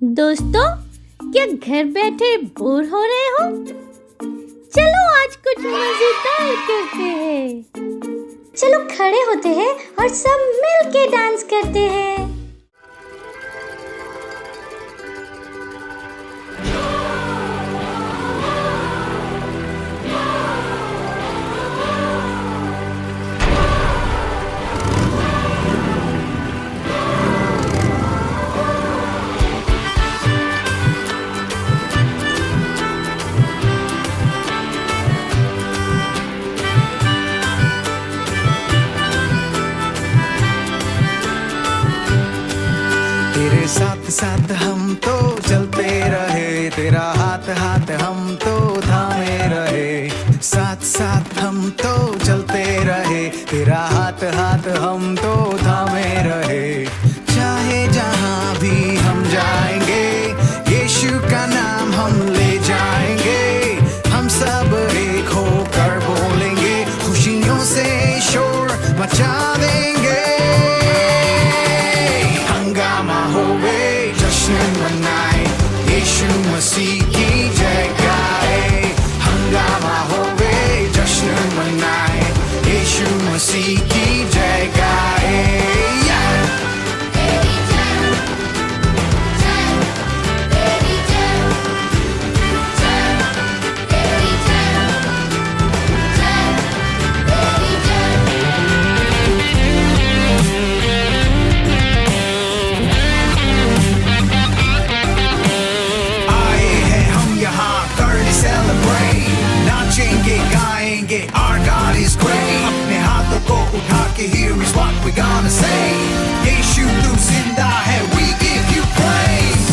दोस्तों, क्या घर बैठे बोर हो रहे हो? चलो आज कुछ मजेदार करते हैं। चलो खड़े होते हैं और सब मिल के डांस करते हैं। तेरे साथ साथ हम तो चलते रहे, तेरा हाथ हाथ हम तो थामे रहे। साथ साथ हम तो चलते रहे, तेरा हाथ हाथ हम तो थामे रहे। चाहे जहाँ भी हम जाएंगे, यीशु का नाम हम ले जाएंगे। हम सब एक होकर बोलेंगे, खुशियों से शोर मचा देंगे। हंगामा होवे, जश्न मनाए, यीशु मसीह की जय गाए। हंगामा होवे, जश्न मनाए, यीशु मसीह की जय गाए। आए हैं हम यहाँ करने celebrate, नाचेंगे गाएंगे, our God is great। अपने हाथों को उठा के here is what we gonna say, यीशु तू जिंदा है, we give you praise।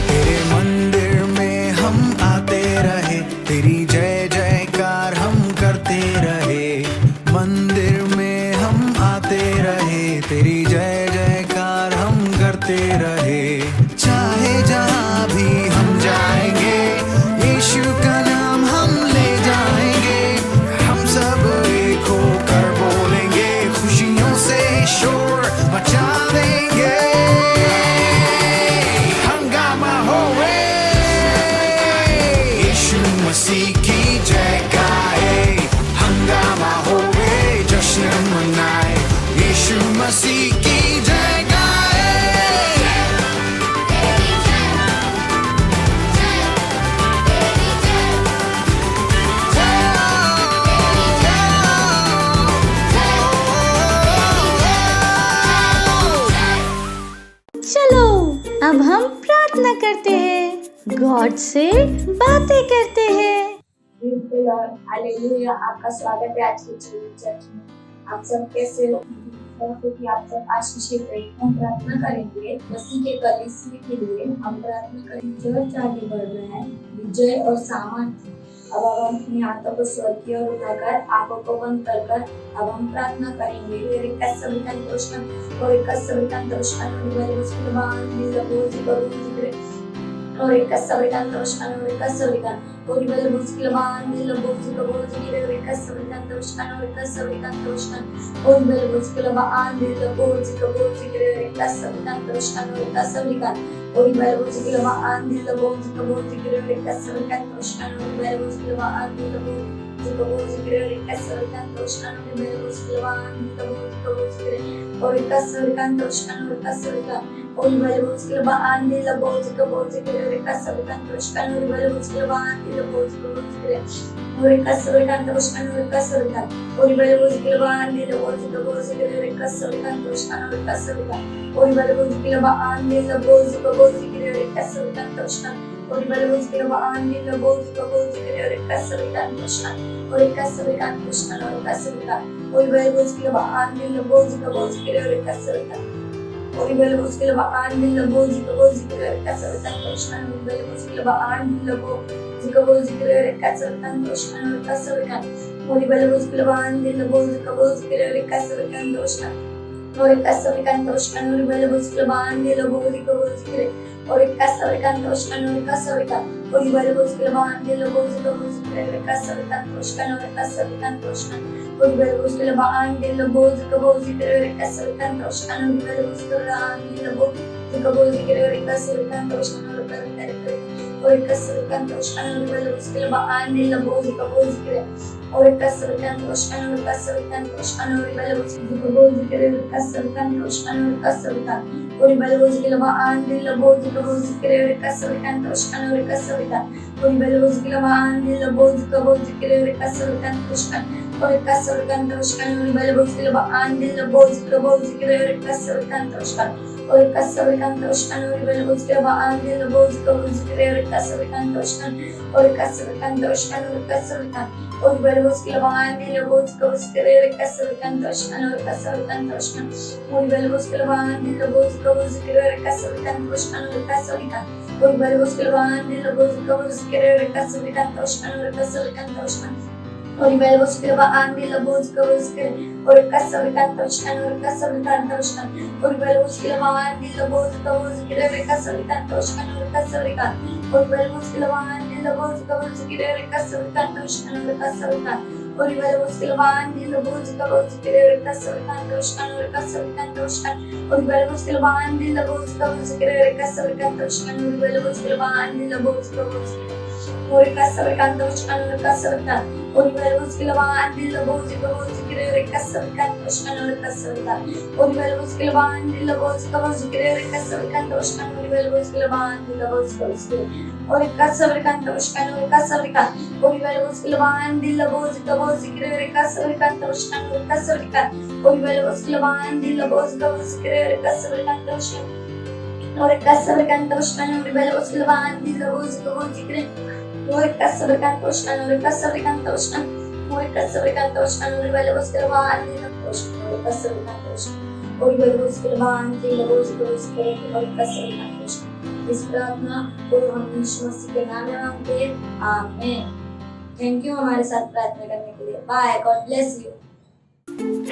तेरे मंदिर में हम आते रहे, तेरी जय जयकार हम करते रहे। मंदिर में हम आते रहे, तेरी जय जयकार हम करते रहे। चाहे जहाँ भी हम जाएंगे, यीशु का नाम हम ले जाएंगे। हम सब एक होकर बोलेंगे, खुशियों से शोर मचा देंगे। हंगामा होवे, यीशु मसीह की जय गाए। हंगामा होवे, जश्न मनाए, यीशु मसीह की जय गाए। चलो अब हम प्रार्थना करते हैं, गॉड से बातें करते हैं। बिल्कुल और हालेलुया। आपका स्वागत है आज के जीवन चर्च में। आप सब कैसे हो? कि आप सब आशीषित रहे। हम प्रार्थना करेंगे मसीह के कलीसिया के लिए। हम प्रार्थना करेंगे, चर्च आगे बढ़ रहा है विजय और सामर्थ्य। अब हम अपने हाथों को स्वर्ग की ओर उठाकर आंखों को बंद कर अब हम प्रार्थना करेंगे। और एक कसर कंतोष कनूर बल बुस्कल बांधे लो बोली को बुस्कले और एक कसर कंतोष कनूर कसर का और बल बुस्कल बांधे लो बोली को बुस्कले कसर कंतोष कनूर कसर कंतोष और बल बुस्कल बांधे लो बोली को बुस्कले कसर कंतोष कनूर बल बुस्कल बांधे लो बोली को बुस्कले कसर कंतोष कनूर कर और एक कसर कंतोष कनूर बल बुस्कल बांधे लो बोली को बुस्कले और एक कसर कंतोष कनूर बल बुस्कल को बुस्कले कसर कंतोष कनूर कसर का और बल बुस्कल बांधे लो बोली को बुस्कले कसर कंतोष कनूर कसर का और बल बुस्कल बांधे लो बोली को बुस्कले कसर कंतोष और कसर कंतोष कनूर बल बुस्कल बांधे लो बोली को बुस्कले कसर कंतोष और कसर कंतोष कनूर बल बुस्कल बांधे लो बोली को बुस्कले कसर कंतोष और कसर कंतोष कनूर कसर का और बल बुस्कल बांधे लो बोली को बुस्कले कसर कंतोष और कसर कंतोष और बल बुस्कल बांधे लो बोली को बुस्कले कसर कंतोष और कसर का और बल बुस्कल बांधे लो बोली को बुस्कले कसर कंतोष और कसर कंतोष और बल बुस्कल बांधे लो बोली को बुस्कले और कसर कंतोष और कसर कंतोष और बल बुस्कल बांधे लो बोली को बुस्कले कसर कंतोष और कसर का और बल बुस्कल बांधे लो बोली को बुस्कले कसर कंतोष और कसर का और बल बुस्कल बांधे लो बोली को बुस्कले कसर कंतोष और कसर कंतोष और बल बुस्कल बांधे लो बोली को बुस्कले कसर कंतोष और बल बुस्कल बांधे लो बोली को बुस्कले और कसर कंतोष और कसर का और बल बुस्कल बांधे लो बोली को बुस्कले कसर कंतोष और कसर का और बल बुस्कल बांधे लो बोली को बुस्कले कसर कंतोष और बल बुस्कल बांधे लो बोली को बुस्कले और कसर कंतोष और कसर का और बल बुस्कल बांधे लो बोली को बुस्कले कसर कंतोष और कसर का और बल बुस्कल बांधे लो बोली को बुस्कले कसर कंतोष और कसर कंतोष और बल बुस्कल बांधे लो बोली को बुस्कले और कसर कंतोष और कसर कंतोष और कसर कंतोष और बल बुस्कल बांधे लो और कसर कंतोष और बल बुस्कल बांधे लो बोली को बुस्कले और कसर कंतोष। इस प्रार्थना को हम यीशु मसीह के नाम में मांगते हैं, आमीन। थैंक यू हमारे साथ प्रार्थना करने के लिए। Bye, God bless you.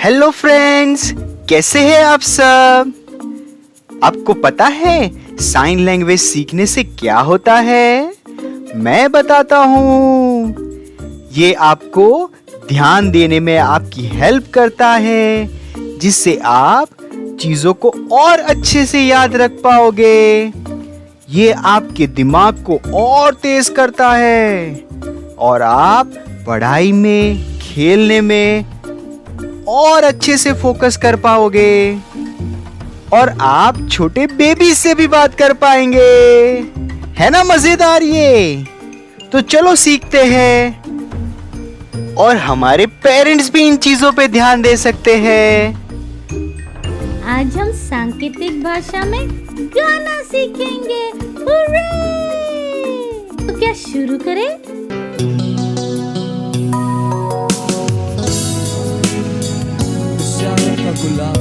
Hello friends, कैसे हैं आप सब? आपको पता है साइन लैंग्वेज सीखने से क्या होता है? मैं बताता हूँ। ये आपको ध्यान देने में आपकी हेल्प करता है, जिससे आप चीजों को और अच्छे से याद रख पाओगे। ये आपके दिमाग को और तेज करता है और आप पढ़ाई में, खेलने में और अच्छे से फोकस कर पाओगे और आप छोटे बेबी से भी बात कर पाएंगे। है ना मजेदार ये? तो चलो सीखते हैं और हमारे पेरेंट्स भी इन चीजों पे ध्यान दे सकते हैं। आज हम सांकेतिक भाषा में गाना सीखेंगे। हुर्रे! तो क्या शुरू करें? का गुलाब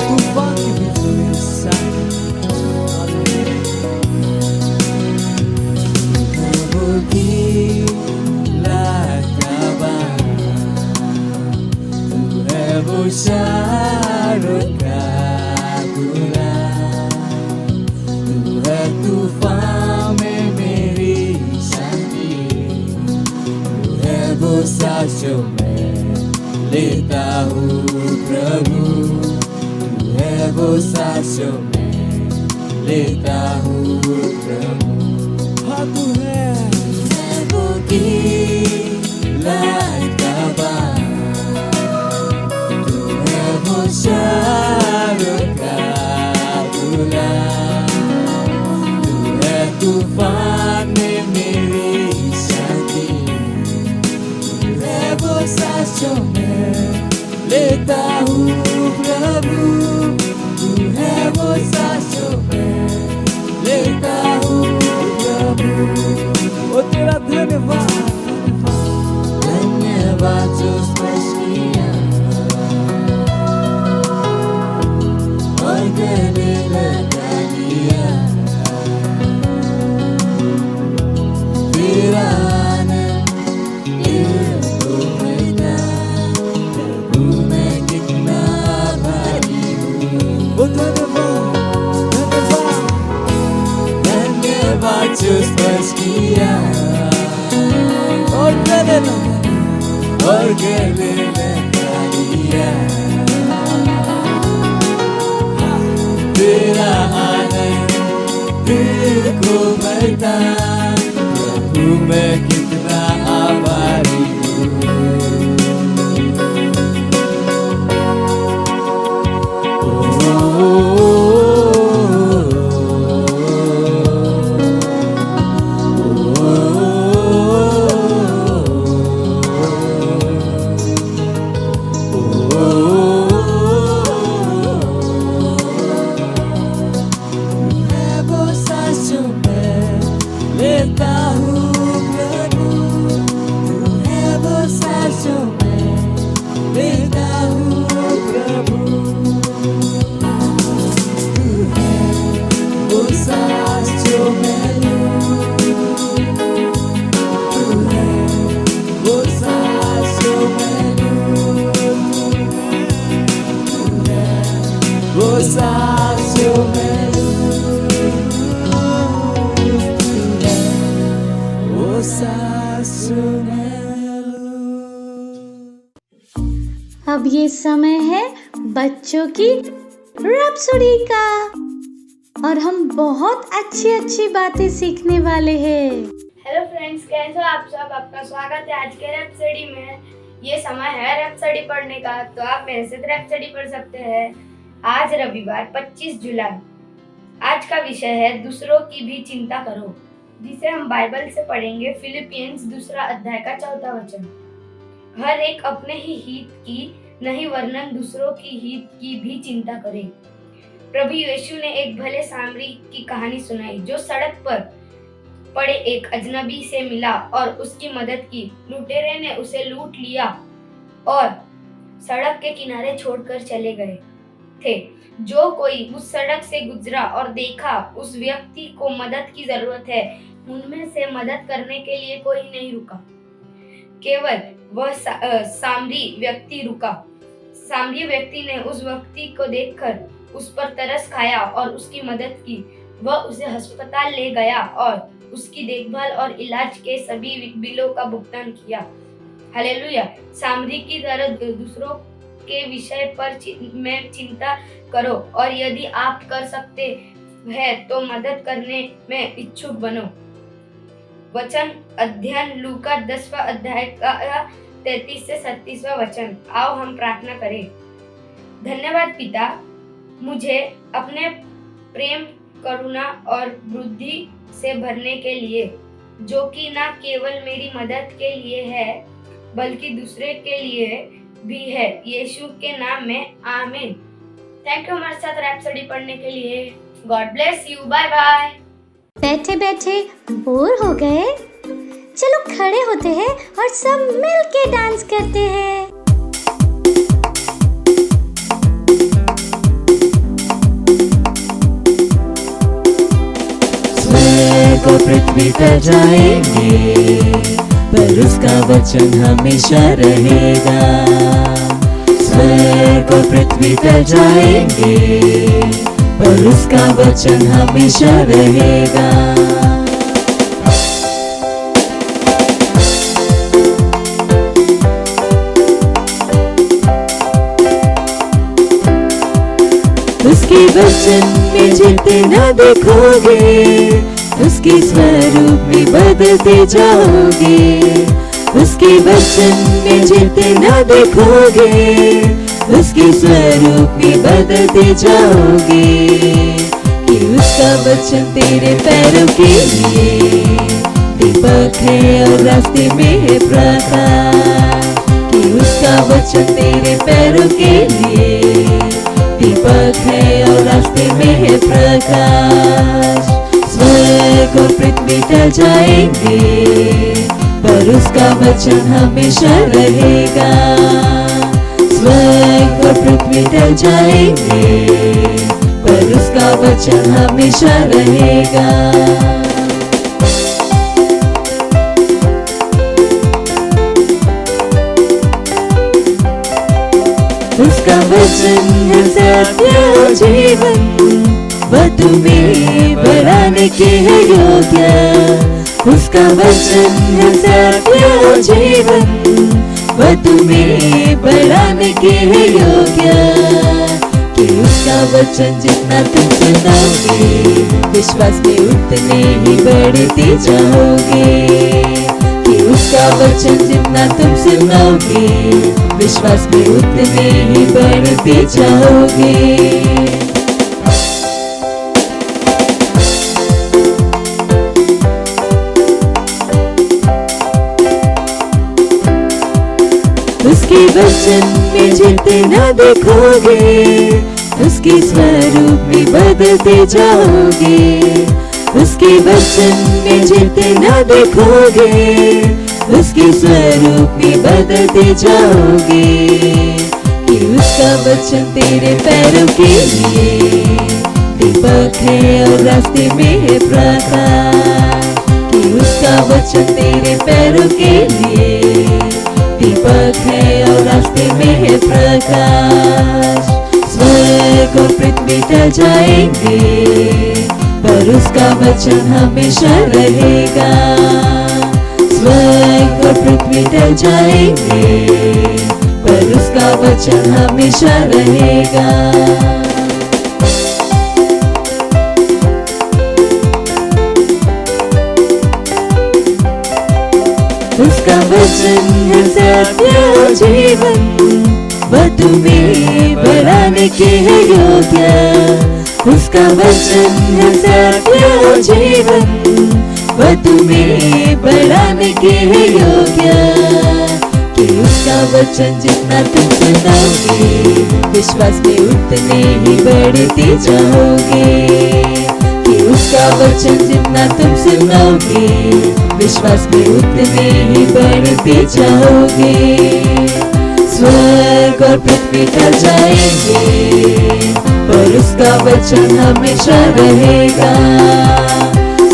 तूफान के बीच में वो शारों का गुलाब, तू है तूफान में मेरी शांति, तू है वो सांसों में लेता हूँ प्रभु, तू है वो सांसों में लेता हूँ प्रभु। हाँ तू है वो गीला कबाब, शारों का गुलाब, तू है तूफान में मेरी शांति, तू है वो सांसों में लेता हूँ प्रभु, तू है वो सांसों में लेता हूँ प्रभु। ओ तेरा धन्यवाद, धन्यवाद जो स्पर्श किया गले लगा दिया, तेरा आनंद दिल को मिला, प्रभु मैं कितना जो स्पर्श किया और गले लगा लिया, तेरा आनंद दिल को भरता, प्रभु मैं कितना आभारी अब ये समय है बच्चों की रैप्सोडी का और हम बहुत अच्छी बातें सीखने वाले हैं। हेलो फ्रेंड्स, कैसे हो आप सब? आपका स्वागत है आज के रैप्सोडी में। ये समय है रैप्सोडी पढ़ने का, तो आप मेरे से रैप्सोडी पढ़ सकते हैं। आज रविवार 25 जुलाई। आज का विषय है दूसरों की भी चिंता करो, जिसे हम बाइबल से पढ़ेंगे। फिलिपियंस 2 अध्याय का 4 वचन। हर एक अपने ही हित की नहीं वरन दूसरों की हित की भी चिंता करे। प्रभु यीशु ने एक भले सामरी की कहानी सुनाई, जो सड़क पर पड़े एक अजनबी से मिला और उसकी मदद की। लुटेरे ने उसे लूट लिया और सड़क के किनारे छोड़कर चले गए थे। जो कोई उस सड़क से गुजरा और देखा उस व्यक्ति को मदद की जरूरत है, उनमें से मदद करने के लिए कोई नहीं रुका। केवल वह सामरी व्यक्ति रुका। सामरी व्यक्ति ने उस व्यक्ति को देखकर उस पर तरस खाया और उसकी मदद की। वह उसे अस्पताल ले गया और उसकी देखभाल और इलाज के सभी बिलों का भुगतान किया। हालेलुया। सामरी की तरह दूसरों के विषय पर में चिंता करो, और यदि आप कर सकते हैं तो मदद करने में इच्छुक बनो। वचन अध्ययन लूका 10वां अध्याय का 33 से 37वां वचन। आओ हम प्रार्थना करें। धन्यवाद पिता, मुझे अपने प्रेम, करुणा और बुद्धि से भरने के लिए, जो कि न केवल मेरी मदद के लिए है बल्कि दूसरे के लिए भी है। यीशु के नाम में आमीन। थैंक यू हमारे साथ रैप्सोडी पढ़ने के लिए। God bless you. Bye bye. बैठे बैठे बोर हो गए? चलो खड़े होते हैं और सब मिल के डांस करते हैं। स्वर्ग और पृथ्वी पर जाएंगे, पर उसका वचन हमेशा रहेगा। स्वर्ग और पृथ्वी पर जाएंगे, पर उसका वचन हमेशा रहेगा। उसके वचन में जितना देखोगे, उसके स्वरूप में बदलते जाओगे। उसके वचन में जितना देखोगे, उसके स्वरूप में बदलते जाओगे। कि उसका वचन तेरे पैरों के लिए दीपक है और रास्ते में है प्रकाश। कि उसका वचन तेरे पैरों के लिए दीपक है और रास्ते में है प्रकाश। स्वर्ग और पृथ्वी टल जाएंगे, पर उसका वचन हमेशा रहेगा। स्वर्ग और पृथ्वी टल जाएंगे, पर उसका वचन हमेशा रहेगा। उसका वचन है सत्य और जीवन, वह तुम्हें बढ़ाने के है योग्य, उसका वचन है सत्य और जीवन, वह तुम्हें बढ़ाने के है योग्य, कि उसका वचन जितना तुम सुनोगे विश्वास में उतने ही बढ़ते जाओगे, कि उसका वचन जितना तुम सुनोगे विश्वास में उतने ही बढ़ते जाओगे। उसके वचन में जितना देखोगे उसके स्वरूप में बदलते जाओगे, उसके वचन में जितना देखोगे उसके स्वरूप में बदलते जाओगे, कि उसका वचन तेरे पैरों के लिए दीपक है और रास्ते में है प्रकाश, कि उसका वचन तेरे पैरों के लिए दीपक है और रास्ते में है प्रकाश। स्वर्ग और पृथ्वी टल जाएंगे पर उसका वचन हमेशा रहेगा, स्वर्ग और पृथ्वी टल जाएंगे पर उसका वचन हमेशा रहेगा। उसका वचन है सत्य और जीवन, वह तुम्हें बढ़ाने के है योग्य, उसका वचन है सत्य और जीवन, वह तुम्हें बढ़ाने के है योग्य, कि उसका वचन जितना तुम सुनोगे विश्वास में उतने ही बढ़ते जाओगे, कि उसका वचन जितना तुम सुनोगे विश्वास में उतने ही बढ़ते जाओगे। स्वर्ग और पृथ्वी टल जाएंगे पर उसका वचन हमेशा रहेगा,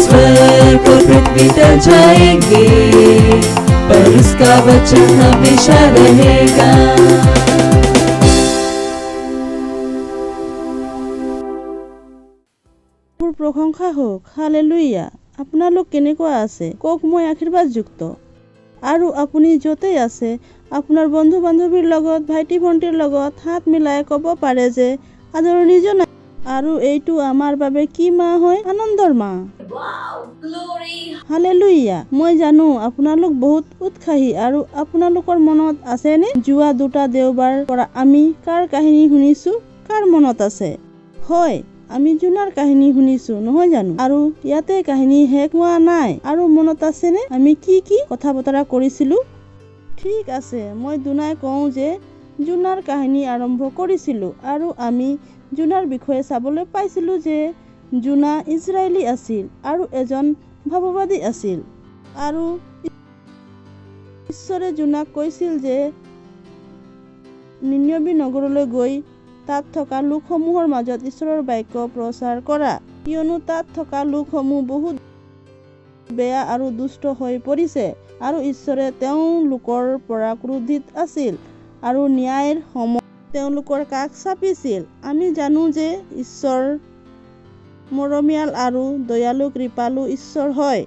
स्वर्ग और पृथ्वी टल जाएंगे पर उसका वचन हमेशा रहेगा। প্ৰশংসা হোক, হালেলুয়া। আপোনালোক কেনেকুৱা আছে কওক, মই আশীৰ্বাদযুক্ত। আৰু আপুনি য'তেই আছে আপোনাৰ বন্ধু বান্ধৱীৰ লগত, ভাইটি ভণ্টিৰ লগত হাত মিলাই ক'ব পাৰে যে আদৰণি জনাই। আৰু এইটো আমাৰ বাবে কি মাহ হয়? আনন্দৰ মাহ। হালেলুয়া। মই জানো আপোনালোক বহুত উৎসাহী আৰু আপোনালোকৰ মনত আছেনে যোৱা 2টা দেওবাৰ পৰা আমি কাৰ কাহিনী শুনিছো? কাৰ মনত আছে? হয়, আমি জোনাৰ কাহিনী শুনিছো নহয় জানো? আৰু ইয়াতে কাহিনী শেষ হোৱা নাই। আৰু মনত আছেনে আমি কি কি কথা বতৰা কৰিছিলো? ঠিক আছে, মই দুনাই কওঁ যে জোনাৰ কাহিনী আৰম্ভ কৰিছিলো আৰু আমি জোনাৰ বিষয়ে চাবলৈ পাইছিলো যে জোনা ইজৰাইলী আছিল আৰু এজন ভাৱবাদী আছিল। আৰু ঈশ্বৰে জোনাক কৈছিল যে নিনিৱে নগৰলৈ গৈ তাত থকা লোকসমূহৰ মাজত ঈশ্বৰৰ বাক্য প্ৰচাৰ কৰা, কিয়নো তাত থকা লোকসমূহ বহুত বেয়া আৰু দুষ্ট হৈ পৰিছে আৰু ঈশ্বৰে তেওঁলোকৰ পৰা ক্ৰোধিত আছিল আৰু ন্যায়ৰ সময় তেওঁলোকৰ কাষ চাপিছিল। আমি জানো যে ঈশ্বৰ মৰমীয়াল আৰু দয়ালু কৃপালু ঈশ্বৰ হয়,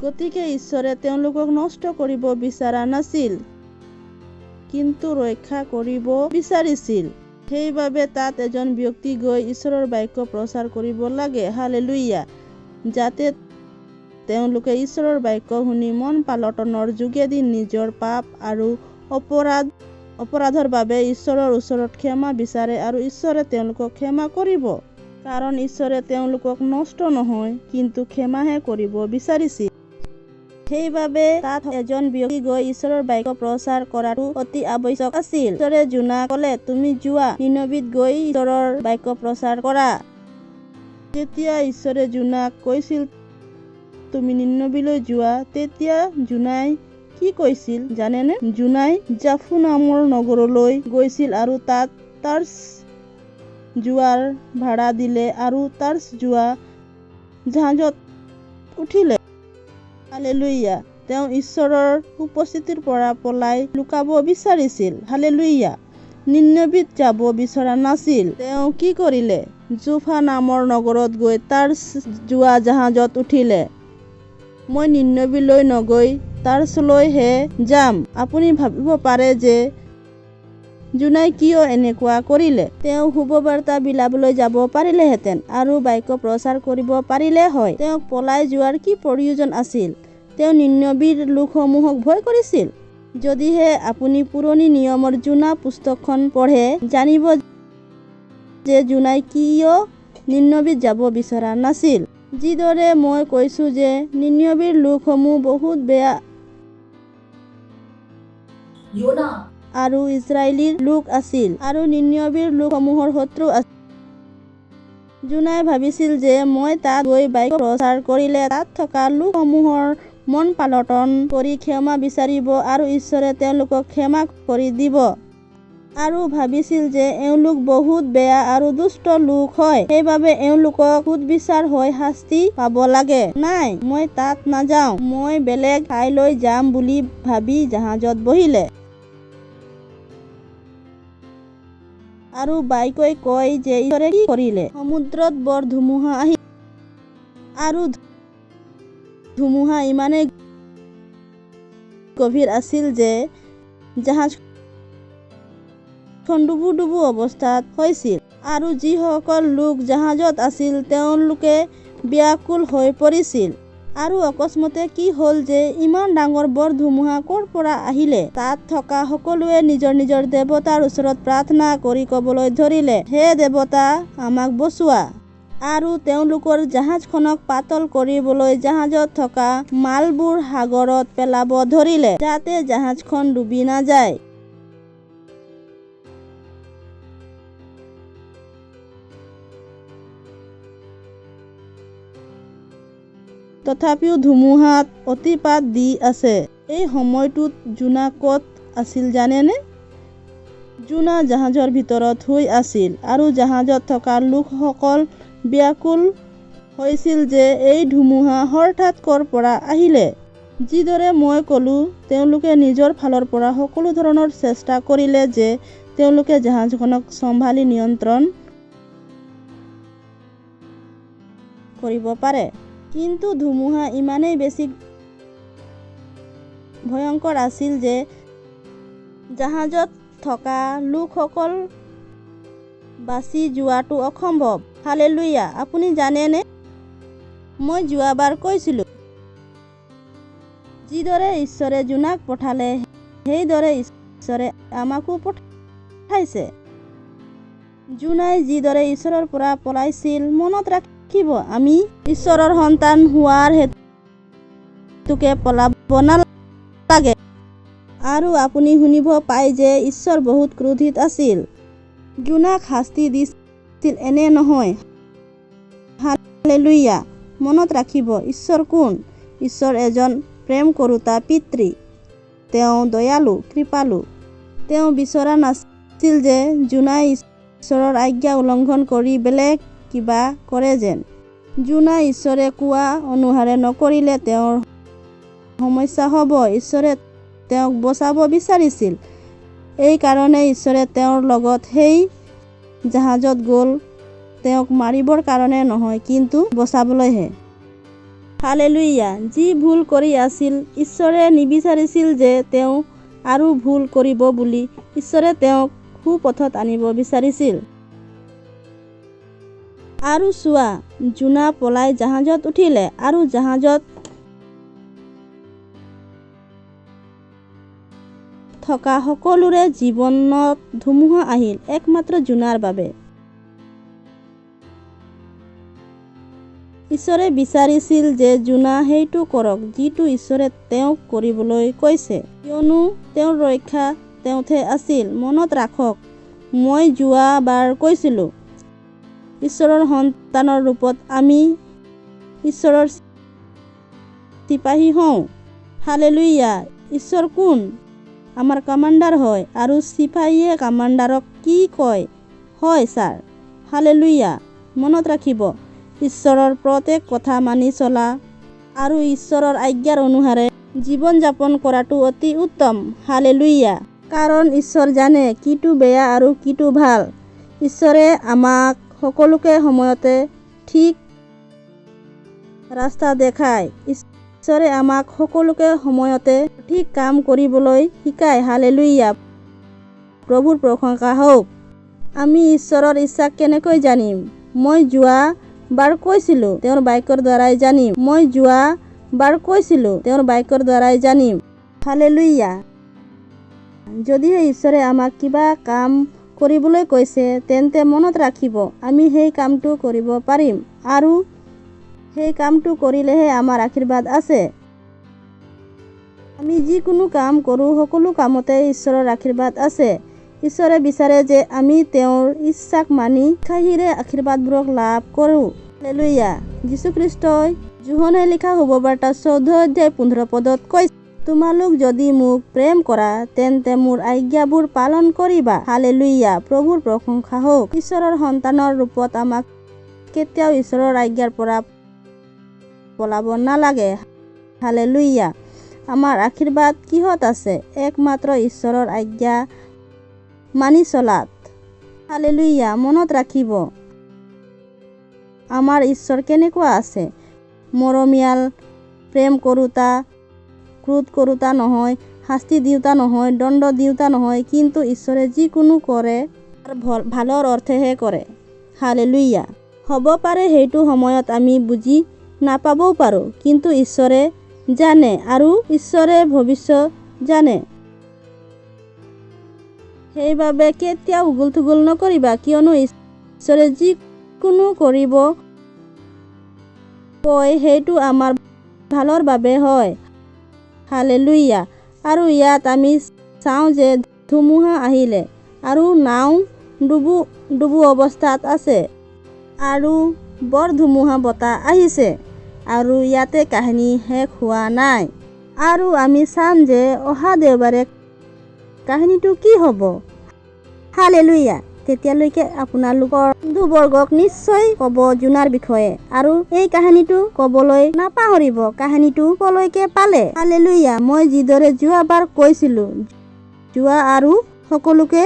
গতিকে ঈশ্বৰে তেওঁলোকক নষ্ট কৰিব বিচৰা নাছিল কিন্তু ৰক্ষা কৰিব বিচাৰিছিল। সেইবাবে তাত এজন ব্যক্তি গৈ ঈশ্বৰৰ বাক্য প্ৰচাৰ কৰিব লাগে, হালেলুয়া, যাতে তেওঁলোকে ঈশ্বৰৰ বাক্য শুনি মন পালটনৰ যোগেদি নিজৰ পাপ আৰু অপৰাধৰ বাবে ঈশ্বৰৰ ওচৰত ক্ষমা বিচাৰে আৰু ঈশ্বৰে তেওঁলোকক ক্ষমা কৰিব, কাৰণ ঈশ্বৰে তেওঁলোকক নষ্ট নহয় কিন্তু ক্ষমাহে কৰিব বিচাৰিছিল। সেইবাবে তাত এজন ব্যক্তি গৈ ঈশ্বৰৰ বাক্য প্ৰচাৰ কৰাটো অতি আৱশ্যক আছিল। ঈশ্বৰে জোনাক ক'লে, তুমি যোৱা নিনৱীত গৈ ঈশ্বৰৰ বাক্য প্ৰচাৰ কৰা। যেতিয়া ঈশ্বৰে জোনাক কৈছিল তুমি নিনৱীলৈ যোৱা, তেতিয়া জোনাই কি কৈছিল জানেনে? জোনাই জাফু নামৰ নগৰলৈ গৈছিল আৰু তাত তাৰ্চ যোৱাৰ ভাড়া দিলে আৰু তাৰ্চ যোৱা জাহাজত উঠিলে। হালেলুয়া। তেওঁ ঈশ্বৰৰ উপস্থিতিৰ পৰা পলাই লুকাব বিচাৰিছিল। হালেলুয়া। নিনৱীত যাব বিচৰা নাছিল। তেওঁ কি কৰিলে? জোফা নামৰ নগৰত গৈ তাৰ যোৱা জাহাজত উঠিলে। মই নিন্নবীলৈ নগৈ তাৰ্চলৈহে যাম। আপুনি ভাবিব পাৰে যে জোনাই কিয় এনেকুৱা কৰিলে। তেওঁ শুভবাৰ্তা বিলাবলৈ যাব পাৰিলেহেঁতেন আৰু বাক্য প্ৰচাৰ কৰিব পাৰিলে হয়। তেওঁক পলাই যোৱাৰ কি প্ৰয়োজন আছিল? তেওঁ নিন্নবীৰ লোকসমূহক ভয় কৰিছিল। যদিহে আপুনি পুৰণি নিয়মৰ জোনা পুস্তকখন পঢ়ে, জানিব যে জোনাই কিয় নিন্নবীত যাব বিচৰা নাছিল। যিদৰে মই কৈছোঁ যে নিন্নবীৰ লোকসমূহ বহুত বেয়া আৰু ইজৰাইলীৰ লোক আছিল আৰু নিন্নবীৰ লোকসমূহৰ শত্ৰু আছিল। জোনাই ভাবিছিল যে মই তাত গৈ বাক্য প্ৰচাৰ কৰিলে তাত থকা লোকসমূহৰ মন পালটন কৰি ক্ষমা বিচাৰিব আৰু ঈশ্বৰে তেওঁলোকক ক্ষমা কৰি দিব, আৰু ভাবিছিল যে এওঁলোক বহুত বেয়া আৰু দুষ্ট লোক হয়, সেইবাবে এওঁলোকক সুদবিচাৰ হৈ শাস্তি পাব লাগে। নাই, মই তাত নাযাওঁ, মই বেলেগ ঠাইলৈ যাম বুলি ভাবি জাহাজত বহিলে। আৰু বাক্যই কয় যে ঈশ্বৰে কি কৰিলে? সমুদ্ৰত বৰ ধুমুহা আহিল আৰু ধুমুহা ইমানেই গভীৰ আছিল যে জাহাজখন ডুবু অৱস্থাত হৈছিল আৰু যিসকল লোক জাহাজত আছিল তেওঁলোকে ব্যাকুল হৈ পৰিছিল। আৰু অকস্মাতে কি হ'ল যে ইমান ডাঙৰ বৰ ধুমুহা ক'ৰ পৰা আহিলে? তাত থকা সকলোৱে নিজৰ নিজৰ দেৱতাৰ ওচৰত প্ৰাৰ্থনা কৰি ক'বলৈ ধৰিলে, হে দেৱতা, আমাক বচোৱা। আৰু তেওঁলোকৰ জাহাজখনক পাতল কৰিবলৈ জাহাজত থকা মালবোৰ সাগৰত পেলাব ধৰিলে, যাতে জাহাজখন ডুবি নাযায়। তথাপিও ধুমুহাত অতিপাত দি আছে। এই সময়টোত জোনা ক'ত আছিল জানেনে? জোনা জাহাজৰ ভিতৰত শুই আছিল আৰু জাহাজত থকা লোকসকল ব্যাকুল হৈছিল যে এই ধুমুহা হঠাৎ ক'ৰ পৰা আহিলে। যিদৰে মই ক'লোঁ, তেওঁলোকে নিজৰ ফালৰ পৰা সকলো ধৰণৰ চেষ্টা কৰিলে যে তেওঁলোকে জাহাজখনক চম্ভালি নিয়ন্ত্ৰণ কৰিব পাৰে। কিন্তু ধুমুহা ইমানেই বেছি ভয়ংকৰ আছিল যে জাহাজত থকা লোকসকল বাচি যোৱাটো অসম্ভৱ। হালেলুয়া! আপুনি জানেনে, মই যোৱাবাৰ কৈছিলোঁ, যিদৰে ঈশ্বৰে জোনাক পঠালে সেইদৰে ঈশ্বৰে আমাকো পঠাইছে। জোনাই যিদৰে ঈশ্বৰৰ পৰা পলাইছিল, মনত ৰাখিব, আমি ঈশ্বৰৰ সন্তান হোৱাৰ হেতুকে পলাব নালাগে। আৰু আপুনি শুনিব পায় যে ঈশ্বৰ বহুত ক্ৰোধিত আছিল। জোনাক শাস্তি দিছিল, এনে নহয়। হালেলুয়া! মনত ৰাখিব, ঈশ্বৰ কোন? ঈশ্বৰ এজন প্ৰেম কৰোতা পিতৃ। তেওঁ দয়ালু, কৃপালু। তেওঁ বিচৰা নাছিল যে জোনাই ঈশ্বৰৰ আজ্ঞা উলংঘন কৰি বেলেগ কিবা কৰে যেন। জোনাই ঈশ্বৰে কোৱা অনুসাৰে নকৰিলে তেওঁৰ সমস্যা হ'ব। ঈশ্বৰে তেওঁক বচাব বিচাৰিছিল। এই কাৰণে ঈশ্বৰে তেওঁৰ লগত সেই জাহাজত গ'ল, তেওঁক মাৰিবৰ কাৰণে নহয়, কিন্তু বচাবলৈহে। হালেলুয়া! যি ভুল কৰি আছিল, ঈশ্বৰে নিবিচাৰিছিল যে তেওঁ আৰু ভুল কৰিব বুলি। ঈশ্বৰে তেওঁক সুপথত আনিব বিচাৰিছিল। আৰু চোৱা, জোনা পলাই জাহাজত উঠিলে আৰু জাহাজত থকা সকলোৰে জীৱনত ধুমুহা আহিল, একমাত্ৰ জোনাৰ বাবে। ঈশ্বৰে বিচাৰিছিল যে জোনা সেইটো কৰক যিটো ঈশ্বৰে তেওঁক কৰিবলৈ কৈছে, কিয়নো তেওঁৰ ৰক্ষা তেওঁতহে আছিল। মনত ৰাখক, মই যোৱাবাৰ কৈছিলোঁ, ঈশ্বৰৰ সন্তানৰ ৰূপত আমি ঈশ্বৰৰ চিপাহী হওঁ। হালেলুয়া! ঈশ্বৰ কোন? আমাৰ কমাণ্ডাৰ হয়। আৰু চিপাহীয়ে কমাণ্ডাৰক কি কয়? হয় ছাৰ। হালেলুয়া! মনত ৰাখিব, ঈশ্বৰৰ প্ৰত্যেক কথা মানি চলা আৰু ঈশ্বৰৰ আজ্ঞাৰ অনুসাৰে জীৱন যাপন কৰাটো অতি উত্তম। হালেলুয়া! কাৰণ ঈশ্বৰ জানে কিটো বেয়া আৰু কিটো ভাল। ঈশ্বৰে আমাক সকলোকে সময়তে ঠিক ৰাস্তা দেখায়। ঈশ্বৰে আমাক সকলোকে সময়তে ঠিক কাম কৰিবলৈ শিকায়। হালেলুয়া, প্ৰভুৰ প্ৰশংসা হওক। আমি ঈশ্বৰৰ ইচ্ছাক কেনেকৈ জানিম? মই যোৱা বাৰ কৈছিলোঁ তেওঁৰ বাক্যৰ দ্বাৰাই জানিম। তেওঁৰ বাক্যৰ দ্বাৰাই জানিম। হালেলুয়া। যদিহে ঈশ্বৰে আমাক কিবা কাম কৰিবলৈ কৈছে, তেন্তে মনত ৰাখিব আমি সেই কামটো কৰিব পাৰিম, আৰু সেই কামটো কৰিলেহে আমাৰ আশীৰ্বাদ আছে। আমি যিকোনো কাম কৰোঁ, সকলো কামতে ঈশ্বৰৰ আশীৰ্বাদ আছে। ঈশ্বৰে বিচাৰে যে আমি তেওঁৰ ইচ্ছাক মানি উৎসাহীৰে আশীৰ্বাদবোৰক লাভ কৰোঁ। হালেলুয়া। যীশুখ্ৰীষ্টই যোহনে লিখা শুভবাৰ্তা 14 অধ্যায় 15 পদত কৈছে, তোমালোক যদি মোক প্ৰেম কৰা, তেন্তে মোৰ আজ্ঞাবোৰ পালন কৰিবা। হালেলুয়া, প্ৰভুৰ প্ৰশংসা হওক। ঈশ্বৰৰ সন্তানৰ ৰূপত আমাক কেতিয়াও ঈশ্বৰৰ আজ্ঞাৰ পৰা পলাব নালাগে। হালেলুয়া। আমাৰ আশীৰ্বাদ কিহত আছে? একমাত্ৰ ঈশ্বৰৰ আজ্ঞা মানি চলাত। হালেলুয়া। মনত ৰাখিব, আমাৰ ঈশ্বৰ কেনেকুৱা আছে? মৰমীয়াল, প্ৰেম কৰোঁতা, ক্ৰোধ কৰোঁতা নহয়, শাস্তি দিওঁতা নহয়, দণ্ড দিওঁতা নহয়, কিন্তু ঈশ্বৰে যিকোনো কৰে ভালৰ অৰ্থেহে কৰে। হালেলুয়া। হ'ব পাৰে সেইটো সময়ত আমি বুজি নাপাবও পাৰোঁ, কিন্তু ঈশ্বৰে জানে আৰু ঈশ্বৰে ভৱিষ্যত জানে। সেইবাবে কেতিয়াও উগুল থুগুল নকৰিবা, কিয়নো ঈশ্বৰে যিকোনো কৰিব কয় সেইটো আমাৰ ভালৰ বাবে হয়। হালেলুয়া। আৰু ইয়াত আমি চাওঁ যে ধুমুহা আহিলে আৰু নাও ডুবু অৱস্থাত আছে, আৰু বৰ ধুমুহা বতাহ আহিছে, আৰু ইয়াতে কাহিনী শেষ হোৱা নাই। আৰু আমি চাম যে অহা দেওবাৰে কাহিনীটো কি হ'ব। হালেলুয়া। তেতিয়ালৈকে আপোনালোকৰ বন্ধুবৰ্গক নিশ্চয় ক'ব জোনাৰ বিষয়ে, আৰু এই কাহিনীটো ক'বলৈ নাপাহৰিব। কাহিনীটো কলৈকে পালে? হালেলুয়া। মই যিদৰে যোৱাবাৰ কৈছিলোঁ, যোৱা আৰু সকলোকে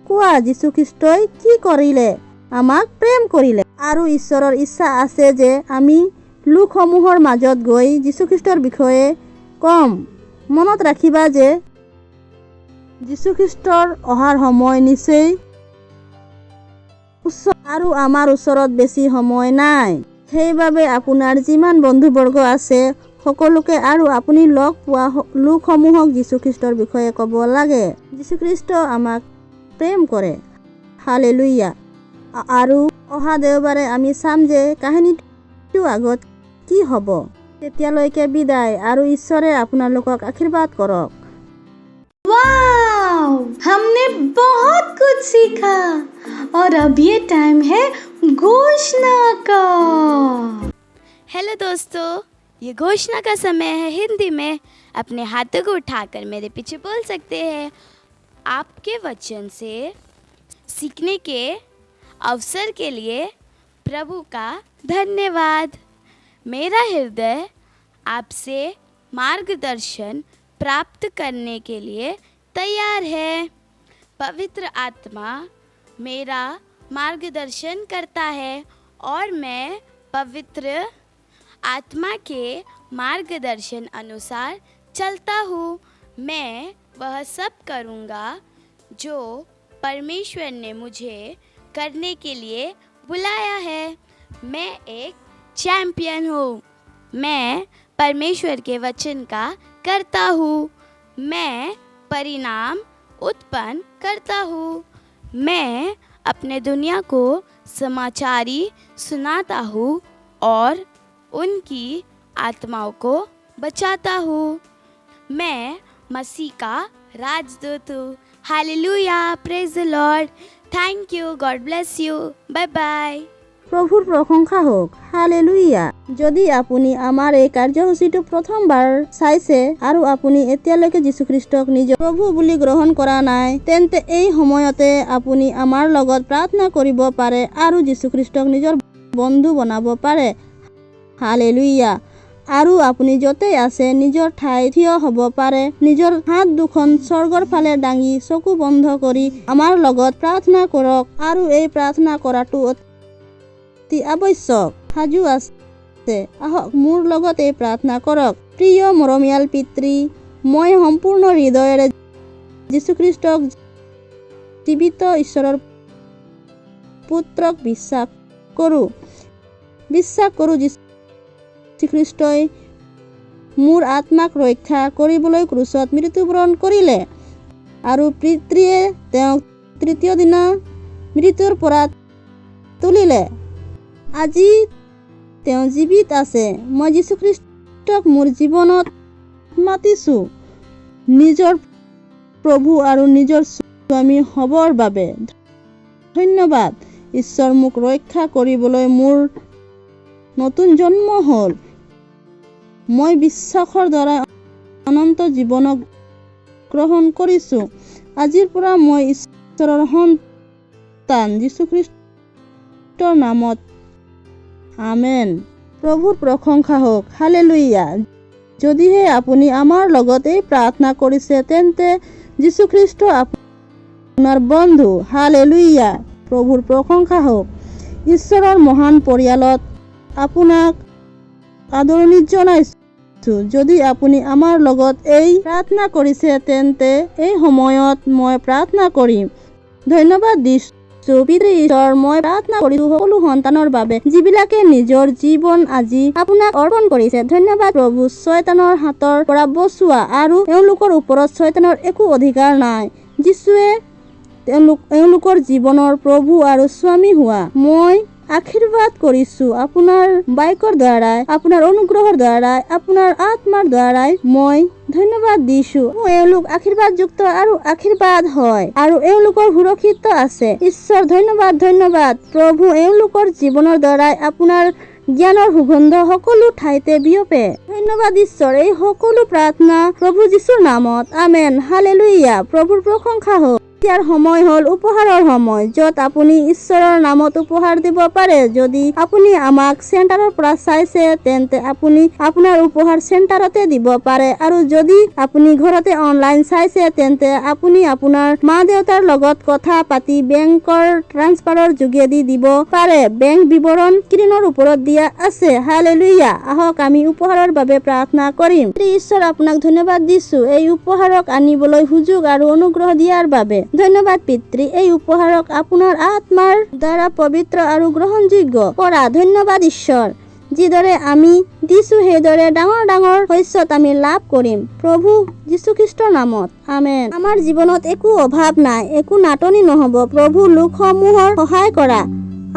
কোৱা যীশুখ্ৰীষ্টই কি কৰিলে? আমাক প্ৰেম কৰিলে, আৰু ঈশ্বৰৰ ইচ্ছা আছে যে আমি লোকসমূহৰ মাজত গৈ যীশুখ্ৰীষ্টৰ বিষয়ে কম। মনত ৰাখিবা যে যীশুখ্ৰীষ্টৰ অহাৰ সময় নিশ্চয় আৰু আমাৰ ওচৰত বেছি সময় নাই। সেইবাবে আপোনাৰ যিমান বন্ধুবৰ্গ আছে সকলোকে আৰু আপুনি লগ পোৱা লোকসমূহক যীশুখ্ৰীষ্টৰ বিষয়ে ক'ব লাগে। যীশুখ্ৰীষ্ট আমাক প্ৰেম কৰে। হালেলুয়া। আৰু অহা দেওবাৰে আমি চাম যে কাহিনীটো আগত কি হ'ব। তেতিয়ালৈকে বিদায়, আৰু ঈশ্বৰে আপোনালোকক আশীৰ্বাদ কৰক। वाओ, हमने बहुत कुछ सीखा और अब ये टाइम है घोषणा का। हेलो दोस्तों, ये घोषणा का समय है। हिंदी में अपने हाथों को उठाकर मेरे पीछे बोल सकते हैं। आपके वचन से सीखने के अवसर के लिए प्रभु का धन्यवाद। मेरा हृदय आपसे मार्गदर्शन प्राप्त करने के लिए तैयार है। पवित्र आत्मा मेरा मार्गदर्शन करता है, और मैं पवित्र आत्मा के मार्गदर्शन अनुसार चलता हूँ। मैं वह सब करूँगा जो परमेश्वर ने मुझे करने के लिए बुलाया है। मैं एक चैंपियन हूँ। मैं परमेश्वर के वचन का करता हूँ। मैं परिणाम उत्पन्न करता हूँ। मैं अपने दुनिया को समाचारी सुनाता हूँ और उनकी आत्माओं को बचाता हूँ। मैं मसीह का राजदूत हूँ। Hallelujah, praise the Lord, thank you, God bless you, bye bye. প্ৰভুৰ প্ৰশংসা হওক। হালেলুয়া। যদি আপুনি আমাৰ এই কাৰ্যসূচীটো প্ৰথমবাৰ চাইছে আৰু আপুনি এতিয়ালৈকে যীশুখ্ৰীষ্টক নিজৰ প্ৰভু বুলি গ্ৰহণ কৰা নাই, তেন্তে এই সময়তে আপুনি আমাৰ লগত প্ৰাৰ্থনা কৰিব পাৰে আৰু যীশুখ্ৰীষ্টক নিজৰ বন্ধু বনাব পাৰে। হালেলুয়া। আৰু আপুনি য'তেই আছে নিজৰ ঠাইত থিয় হ'ব পাৰে। নিজৰ হাত দুখন স্বৰ্গৰ ফালে দাঙি চকু বন্ধ কৰি আমাৰ লগত প্ৰাৰ্থনা কৰক। আৰু এই প্ৰাৰ্থনা কৰাটো অতি আৱশ্যক। সাজু আছে, আহক মোৰ লগতে প্ৰাৰ্থনা কৰক। প্ৰিয় মৰমীয়াল পিতৃ, মই সম্পূৰ্ণ হৃদয়েৰে যীশুখ্ৰীষ্টক জীৱিত ঈশ্বৰৰ পুত্ৰক বিশ্বাস কৰোঁ। যীশুখ্ৰীষ্টই মোৰ আত্মাক ৰক্ষা কৰিবলৈ ক্ৰুচত মৃত্যুবৰণ কৰিলে আৰু পিতৃয়ে তেওঁক তৃতীয় দিনা মৃত্যুৰ পৰা তুলিলে। আজি তেওঁ জীৱিত আছে। মই যীশুখ্ৰীষ্টক মোৰ জীৱনত মাতিছোঁ নিজৰ প্ৰভু আৰু নিজৰ স্বামী হ'বৰ বাবে। ধন্যবাদ ঈশ্বৰ, মোক ৰক্ষা কৰিবলৈ মোৰ নতুন জন্ম হ'ল। মই বিশ্বাসৰ দ্বাৰা অনন্ত জীৱনক গ্ৰহণ কৰিছোঁ। আজিৰ পৰা মই ঈশ্বৰৰ সন্তান যীশুখ্ৰীষ্টৰ নামত আমেন। প্ৰভুৰ প্ৰশংসা হওক। হালেলুয়া। যদিহে আপুনি আমাৰ লগত এই প্ৰাৰ্থনা কৰিছে তেন্তে যীশুখ্ৰীষ্ট আপোনাৰ বন্ধু। হালেলুয়া। প্ৰভুৰ প্ৰশংসা হওক। ঈশ্বৰৰ মহান পৰিয়ালত আপোনাক আদৰণি জনাইছোঁ। যদি আপুনি আমাৰ লগত এই প্ৰাৰ্থনা কৰিছে তেন্তে এই সময়ত মই প্ৰাৰ্থনা কৰিম। ধন্যবাদ দিছোঁ পিতৃ ঈশ্বৰ, মই প্ৰাৰ্থনা কৰিছোঁ সকলো সন্তানৰ বাবে যিবিলাকে নিজৰ জীৱন আজি আপোনাক অৰ্পণ কৰিছে। ধন্যবাদ প্ৰভু, শয়তানৰ হাতৰ পৰা বচোৱা আৰু এওঁলোকৰ ওপৰত শয়তানৰ একো অধিকাৰ নাই। যীশুৱে এওঁলোকৰ জীৱনৰ প্ৰভু আৰু স্বামী হোৱা মই আশীৰ্বাদ কৰিছোঁ। আপোনাৰ বাক্যৰ দ্বাৰাই, আপোনাৰ অনুগ্ৰহৰ দ্বাৰাই, আপোনাৰ আত্মাৰ দ্বাৰাই মই ধন্যবাদ দিছোঁ। এওঁলোক আশীৰ্বাদযুক্ত আৰু আশীৰ্বাদ হয় আৰু এওঁলোকৰ সুৰক্ষিত আছে। ঈশ্বৰ ধন্যবাদ, ধন্যবাদ প্ৰভু, এওঁলোকৰ জীৱনৰ দ্বাৰাই আপোনাৰ জ্ঞানৰ সুগন্ধ সকলো ঠাইতে বিয়পে। ধন্যবাদ ঈশ্বৰ, এই সকলো প্ৰাৰ্থনা প্ৰভু যীশুৰ নামত আমেন। হালেলুয়া। প্ৰভুৰ প্ৰশংসা হওক। ইয়াৰ সময় হ'ল উপহাৰৰ সময়, য'ত আপুনি ঈশ্বৰৰ নামত উপহাৰ দিব পাৰে। যদি আপুনি আমাক চেণ্টাৰৰ পৰা চাইছে তেন্তে আপুনি আপোনাৰ উপহাৰ চেণ্টাৰতে দিব পাৰে, আৰু যদি আপুনি ঘৰতে অনলাইন চাইছে তেন্তে আপুনি আপোনাৰ মা-দেউতাৰ লগত কথা পাতি বেংকৰ ট্ৰান্সফাৰৰ যোগেদি দিব পাৰে। বেংক বিৱৰণ স্ক্ৰীনৰ ওপৰত দিয়া আছে। হালেলুয়া। আহক আমি উপহাৰৰ বাবে প্ৰাৰ্থনা কৰিম। ঈশ্বৰ, আপোনাক ধন্যবাদ দিছোঁ এই উপহাৰক আনিবলৈ সুযোগ আৰু অনুগ্ৰহ দিয়াৰ বাবে। ধন্যবাদ পিতৃ, এই উপহাৰক আপোনাৰ আত্মাৰ দ্বাৰা পবিত্ৰ আৰু গ্ৰহণযোগ্য কৰা। ধন্যবাদ ঈশ্বৰ, যিদৰে আমি দিছোঁ সেইদৰে ডাঙৰ ডাঙৰ শস্যত আমি লাভ কৰিম প্ৰভু যীশুখ্ৰীষ্টৰ নামত আমেন। আমাৰ জীৱনত একো অভাৱ নাই, একো নাটনি নহ'ব। প্ৰভু, লোকসমূহৰ সহায় কৰা,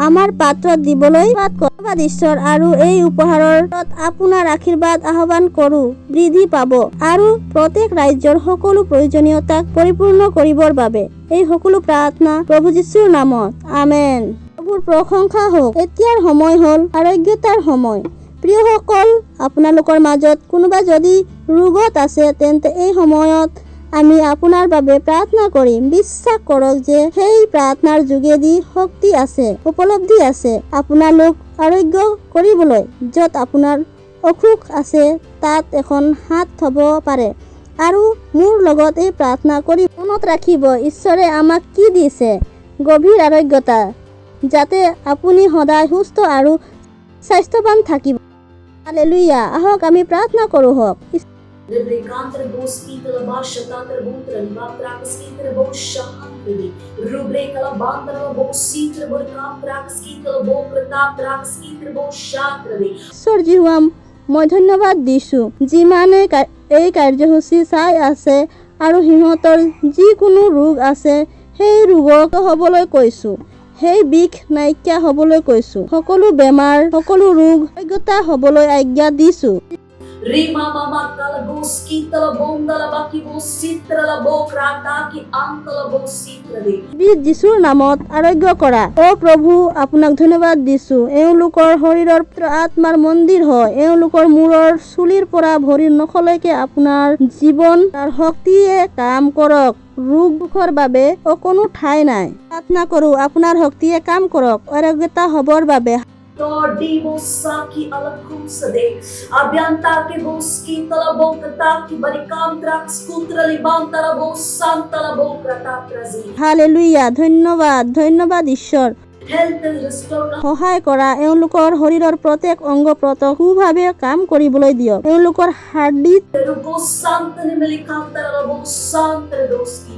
আমাৰ পাত্ৰত দিবলৈ ধন্যবাদ ঈশ্বৰ, আৰু এই উপহাৰত আপোনাৰ আশীৰ্বাদ আহ্বান কৰোঁ বৃদ্ধি পাব আৰু প্ৰত্যেক ৰাজ্যৰ সকলো প্ৰয়োজনীয়তাক পৰিপূৰ্ণ কৰিবৰ বাবে। এই সকলো প্ৰাৰ্থনা প্ৰভু যীশুৰ নামত আমেন। প্ৰভুৰ প্ৰশংসা হওক। এতিয়াৰ সময় হ'ল আৰোগ্যতাৰ সময়। প্ৰিয়সকল, আপোনালোকৰ মাজত কোনোবা যদি ৰোগত আছে তেন্তে এই সময়ত আমি আপোনাৰ বাবে প্ৰাৰ্থনা কৰিম। বিশ্বাস কৰক যে সেই প্ৰাৰ্থনাৰ যোগেদি শক্তি আছে, উপলব্ধি আছে আপোনালোক আৰোগ্য কৰিবলৈ। য'ত আপোনাৰ অসুখ আছে তাত এখন হাত থ'ব পাৰে আৰু মোৰ লগত এই প্ৰাৰ্থনা কৰি মনত ৰাখিব ঈশ্বৰে আমাক কি দিছে, গভীৰ আৰোগ্যতা, যাতে আপুনি সদায় সুস্থ আৰু স্বাস্থ্যৱান থাকিব। হালেলুয়া। আহক আমি প্ৰাৰ্থনা কৰোঁ হওক। ঈশ্বৰজী হোৱা মই ধন্যবাদ দিছোঁ যিমানে এই কাৰ্যসূচী চাই আছে আৰু সিহঁতৰ যিকোনো ৰোগ আছে সেই ৰোগক হ'বলৈ কৈছোঁ, সেই বিষ নাইকিয়া হ'বলৈ কৈছোঁ, সকলো বেমাৰ, সকলো ৰোগ আৰোগ্যতা হ'বলৈ আজ্ঞা দিছোঁ। যীশুৰ নামত আৰোগ্য কৰা। প্ৰভু, আপোনাক ধন্যবাদ দিছোঁ। এওঁলোকৰ শৰীৰৰ আত্মাৰ মন্দিৰ হয়। এওঁলোকৰ মূৰৰ চুলিৰ পৰা ভৰিৰ নখলৈকে আপোনাৰ জীৱন তাৰ শক্তিয়ে কাম কৰক। ৰোগ দুখৰ বাবে অকণো ঠাই নাই। প্ৰাৰ্থনা কৰোঁ আপোনাৰ শক্তিয়ে কাম কৰক আৰোগ্যতা হ'বৰ বাবে। হালেলুয়া। ধন্যবাদ, ধন্যবাদ ঈশ্বৰ। health and restore সহায় কৰা এওঁলোকৰ শৰীৰৰ প্ৰত্যেক অংগ প্ৰত্যংগ সুভাৱে কাম কৰিবলৈ দিয়ক এওঁলোকৰ হাৰ্ডিত Rubos Santana Melikantara Rubos Santana Doski.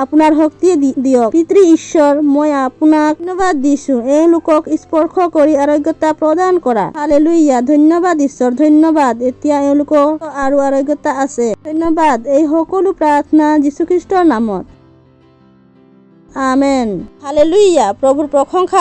আপোনাৰ শক্তি দিয়ক পিতৃ ঈশ্বৰ মই আপোনাক ধন্যবাদ দিছো এওঁলোকক স্পৰ্শ কৰি আৰোগ্যতা প্ৰদান কৰা হালেলুয়া ধন্যবাদ ঈশ্বৰ ধন্যবাদ এতিয়া এওঁলোকৰ আৰু আৰোগ্যতা আছে ধন্যবাদ এই সকলো প্ৰাৰ্থনা যীশুখ্ৰীষ্টৰ নামত আমেন হালেলুয়া প্ৰভুৰ প্ৰশংসা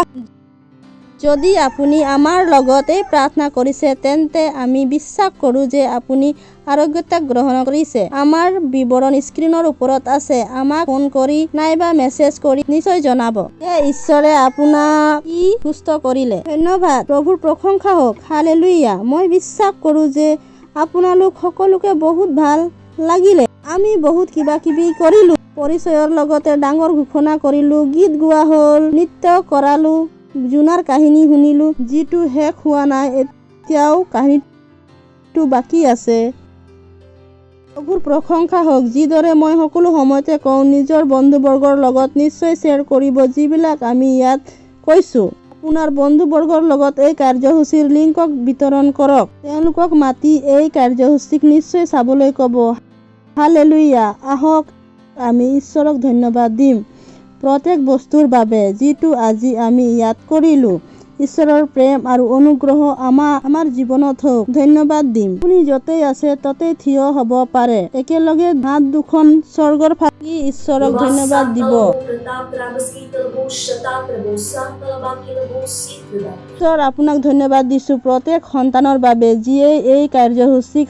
যদি আপুনি আমাৰ লগত এই প্ৰাৰ্থনা কৰিছে তেন্তে আমি বিশ্বাস কৰোঁ যে আপুনি আৰোগ্যতা গ্ৰহণ কৰিছে আমাৰ বিৱৰণ স্ক্ৰীনৰ ওপৰত আছে আমাক ফোন কৰি নাইবা মেছেজ কৰি নিশ্চয় জনাব যে ঈশ্বৰে আপোনাক কি সুস্থ কৰিলে ধন্যবাদ প্ৰভুৰ প্ৰশংসা হওক হালেলুয়া মই বিশ্বাস কৰোঁ যে আপোনালোক সকলোকে বহুত ভাল লাগিলে আমি বহুত কিবা কিবি কৰিলোঁ পৰিচয়ৰ লগতে ডাঙৰ ঘোষণা কৰিলোঁ গীত গোৱা হ'ল নৃত্য কৰালোঁ জোনাৰ কাহিনী শুনিলোঁ যিটো শেষ হোৱা নাই এতিয়াও কাহিনীটো বাকী আছে প্ৰভুৰ প্ৰশংসা হওক যিদৰে মই সকলো সময়তে কওঁ নিজৰ বন্ধুবৰ্গৰ লগত নিশ্চয় শ্বেয়াৰ কৰিব যিবিলাক আমি ইয়াত কৈছোঁ আপোনাৰ বন্ধুবৰ্গৰ লগত এই কাৰ্যসূচীৰ লিংকক বিতৰণ কৰক তেওঁলোকক মাতি এই কাৰ্যসূচীক নিশ্চয় চাবলৈ ক'ব হালেলুয়া আহক আমি ঈশ্বৰক ধন্যবাদ দিম প্ৰত্যেক বস্তুৰ বাবে যিটো আজি আমি ইয়াত কৰিলোঁ ঈশ্বৰৰ প্ৰেম আৰু অনুগ্ৰহ আমাৰ জীৱনত হওক ধন্যবাদ দিম আপুনি য'তেই আছে ততেই থিয় হ'ব পাৰে একেলগে হাত দুখন স্বৰ্গৰ ফালি ঈশ্বৰক ধন্যবাদ দিব ঈশ্বৰ আপোনাক ধন্যবাদ দিছোঁ প্ৰত্যেক সন্তানৰ বাবে যিয়ে এই কাৰ্যসূচীক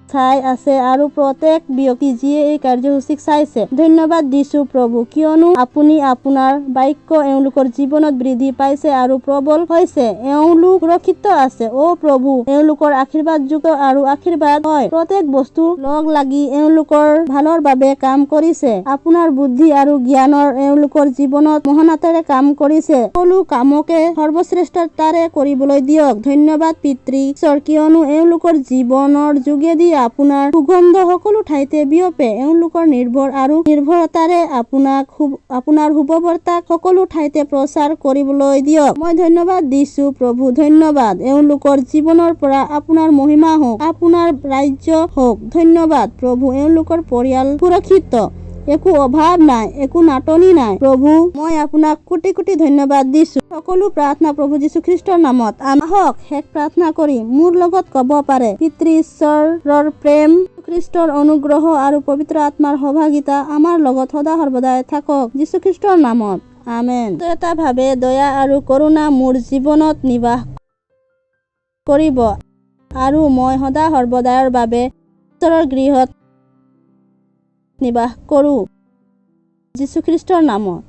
চাই আছে আৰু প্ৰত্যেক ব্যক্তি যিয়ে এই কাৰ্যসূচীক চাইছে ধন্যবাদ দিছোঁ প্ৰভু কিয়নো আপুনি আপোনাৰ বাক্য এওঁলোকৰ জীৱনত বৃদ্ধি পাইছে আৰু প্ৰবল হৈছে এওঁলোক সুৰক্ষিত আছে প্ৰভু এওঁলোকৰ আশীৰ্বাদযুক্ত আৰু আশীৰ্বাদ হয় প্ৰত্যেক বস্তু লগ লাগি এওঁলোকৰ ভালৰ বাবে কাম কৰিছে আপোনাৰ বুদ্ধি আৰু জ্ঞানৰ এওঁলোকৰ জীৱনত মহানতাৰে কাম কৰিছে সকলো কামকে সৰ্বশ্ৰেষ্ঠতাৰে কৰিবলৈ দিয়ক ধন্যবাদ পিতৃ ঈশ্বৰ কিয়নো এওঁলোকৰ জীৱনৰ যোগেদি আপোনাৰ সুগন্ধ সকলো ঠাইতে বিয়পে এওঁলোকৰ নিৰ্ভৰতাৰে আপোনাৰ শুভবাৰ্তাক সকলো ঠাইতে প্ৰচাৰ কৰিবলৈ দিয়ক মই ধন্যবাদ দিছোঁ প্ৰভু ধন্যবাদ এওঁলোকৰ জীৱনৰ পৰা আপোনাৰ মহিমা হওক আপোনাৰ ৰাজ্য হওক ধন্যবাদ প্ৰভু এওঁলোকৰ পৰিয়াল সুৰক্ষিত একো অভাৱ নাই একো নাটনি নাই প্ৰভু মই আপোনাক কোটি কোটি ধন্যবাদ দিছোঁ সকলো প্ৰাৰ্থনা প্ৰভু যীশুখ্ৰীষ্টৰ নামত আহক শেষ প্ৰাৰ্থনা কৰি মোৰ লগত ক'ব পাৰে পিতৃ ঈশ্বৰৰ প্ৰেম খ্ৰীষ্টৰ অনুগ্ৰহ আৰু পবিত্ৰ আত্মাৰ সহভাগিতা আমাৰ লগত সদা সৰ্বদাই থাকক যীশুখ্ৰীষ্টৰ নামত আমেন এটা ভাৱে দয়া আৰু কৰোণা মোৰ জীৱনত নিবাস কৰিব আৰু মই সদা সৰ্বদাৰ বাবে ঈশ্বৰৰ গৃহত নিবাস কৰোঁ যীশুখ্ৰীষ্টৰ নামত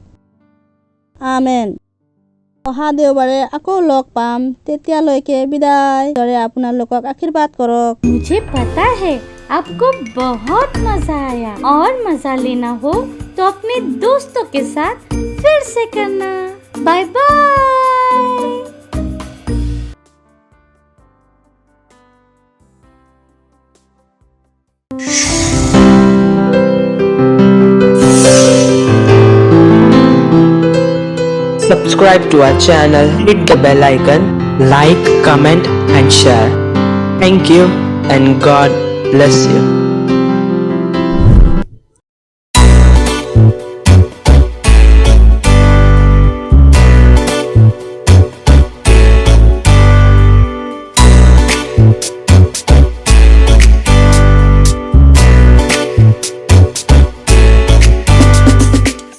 আমেন অহা দেওবাৰে আকৌ লগ পাম তেতিয়ালৈকে বিদায় ঈশ্বৰে আপোনালোকক আশীৰ্বাদ কৰক मुझे पता है आपको बहुत मजा आया और मजा लेना हो तो अपने दोस्तों के साथ फिर से करना bye bye Subscribe to our channel, hit the bell icon, like, comment and share. Thank you and God bless you.